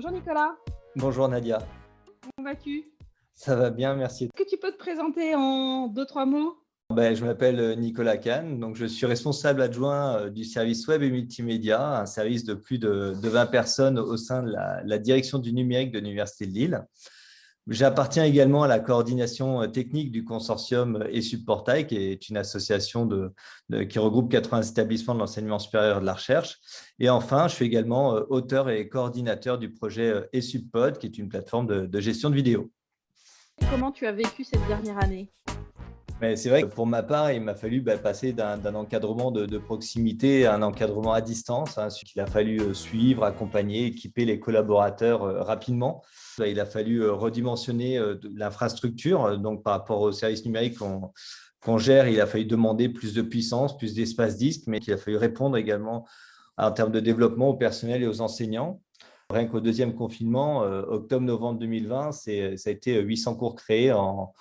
Bonjour Nicolas, Bonjour Nadia, comment vas-tu? ça va bien, merci. Est-ce que tu peux te présenter en deux, trois mots? Je m'appelle Nicolas Kahn, donc je suis responsable adjoint du service web et multimédia, un service de plus de 20 personnes au sein de la direction du numérique de l'Université de Lille. J'appartiens également à la coordination technique du consortium ESUP-Portail, qui est une association qui regroupe 80 établissements de l'enseignement supérieur et de la recherche. Et enfin, je suis également auteur et coordinateur du projet ESUP-Pod, qui est une plateforme de gestion de vidéos. Comment tu as vécu cette dernière année? Mais c'est vrai que pour ma part, il m'a fallu passer d'un encadrement de proximité à un encadrement à distance. Il a fallu suivre, accompagner, équiper les collaborateurs rapidement. Il a fallu redimensionner l'infrastructure. Donc, par rapport au service numérique qu'on gère, il a fallu demander plus de puissance, plus d'espace disque, mais il a fallu répondre également en termes de développement au personnel et aux enseignants. Rien qu'au deuxième confinement, octobre-novembre 2020, ça a été 800 cours créés en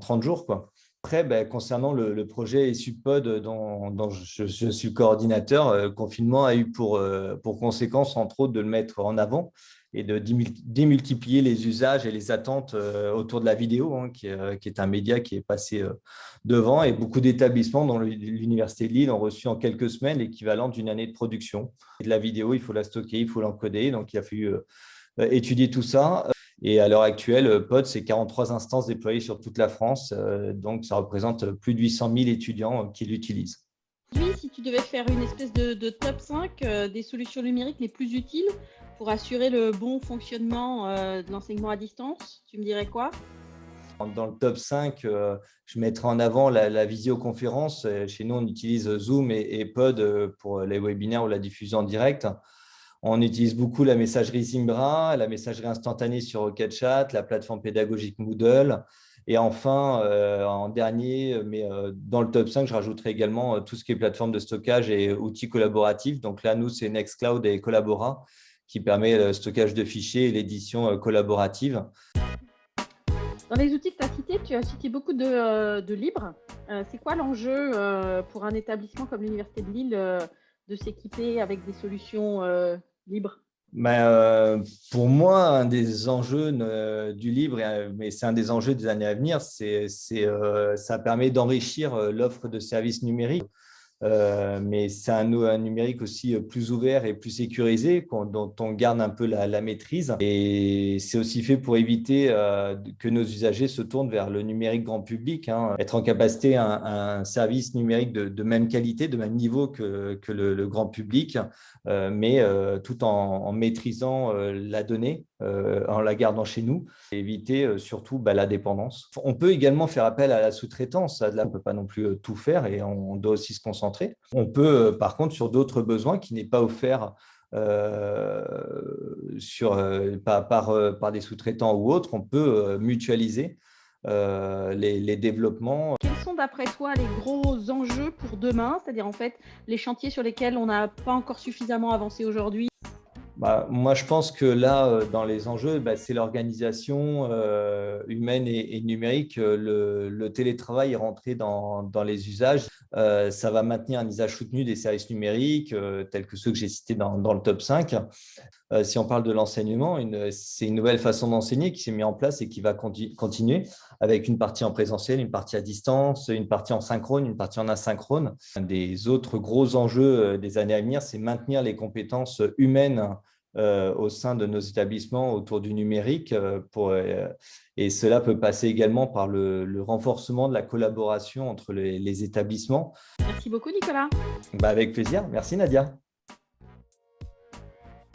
30 jours, quoi. Après, concernant le projet ESUPOD dont je suis le coordinateur, le confinement a eu pour conséquence, entre autres, de le mettre en avant et de démultiplier les usages et les attentes autour de la vidéo, qui est un média qui est passé devant. Et beaucoup d'établissements, dont l'Université de Lille, ont reçu en quelques semaines l'équivalent d'une année de production. Et de la vidéo, il faut la stocker, il faut l'encoder. Donc, il a fallu étudier tout ça. Et à l'heure actuelle, POD, c'est 43 instances déployées sur toute la France. Donc, ça représente plus de 800 000 étudiants qui l'utilisent. Aujourd'hui, si tu devais faire une espèce de top 5 des solutions numériques les plus utiles pour assurer le bon fonctionnement de l'enseignement à distance, tu me dirais quoi? Dans le top 5, je mettrai en avant la visioconférence. Chez nous, on utilise Zoom et POD pour les webinaires ou la diffusion en direct. On utilise beaucoup la messagerie Zimbra, la messagerie instantanée sur RocketChat, la plateforme pédagogique Moodle. Et enfin, en dernier, mais dans le top 5, je rajouterai également tout ce qui est plateforme de stockage et outils collaboratifs. Donc là, nous, c'est Nextcloud et Collabora qui permet le stockage de fichiers et l'édition collaborative. Dans les outils que tu as cité beaucoup de livres. C'est quoi l'enjeu pour un établissement comme l'Université de Lille de s'équiper avec des solutions libres? Pour moi, un des enjeux du livre, mais c'est un des enjeux des années à venir, ça permet d'enrichir l'offre de services numériques. Mais c'est un numérique aussi plus ouvert et plus sécurisé, dont on garde un peu la maîtrise. Et c'est aussi fait pour éviter que nos usagers se tournent vers le numérique grand public. Être en capacité un service numérique de même qualité, de même niveau que le grand public, mais tout en maîtrisant la donnée, en la gardant chez nous, et éviter surtout la dépendance. On peut également faire appel à la sous-traitance. Là, on ne peut pas non plus tout faire et on doit aussi se concentrer. On peut, par contre, sur d'autres besoins qui n'est pas offert par des sous-traitants ou autres, on peut mutualiser les développements. Quels sont d'après toi les gros enjeux pour demain, c'est-à-dire en fait les chantiers sur lesquels on n'a pas encore suffisamment avancé aujourd'hui? Moi, je pense que là, dans les enjeux, c'est l'organisation humaine et numérique. Le télétravail est rentré dans les usages. Ça va maintenir un usage soutenu des services numériques, tels que ceux que j'ai cités dans le top 5. Si on parle de l'enseignement, c'est une nouvelle façon d'enseigner qui s'est mise en place et qui va continuer avec une partie en présentiel, une partie à distance, une partie en synchrone, une partie en asynchrone. Un des autres gros enjeux des années à venir, c'est maintenir les compétences humaines au sein de nos établissements autour du numérique. Et cela peut passer également par le renforcement de la collaboration entre les établissements. Merci beaucoup Nicolas. Avec plaisir. Merci Nadia.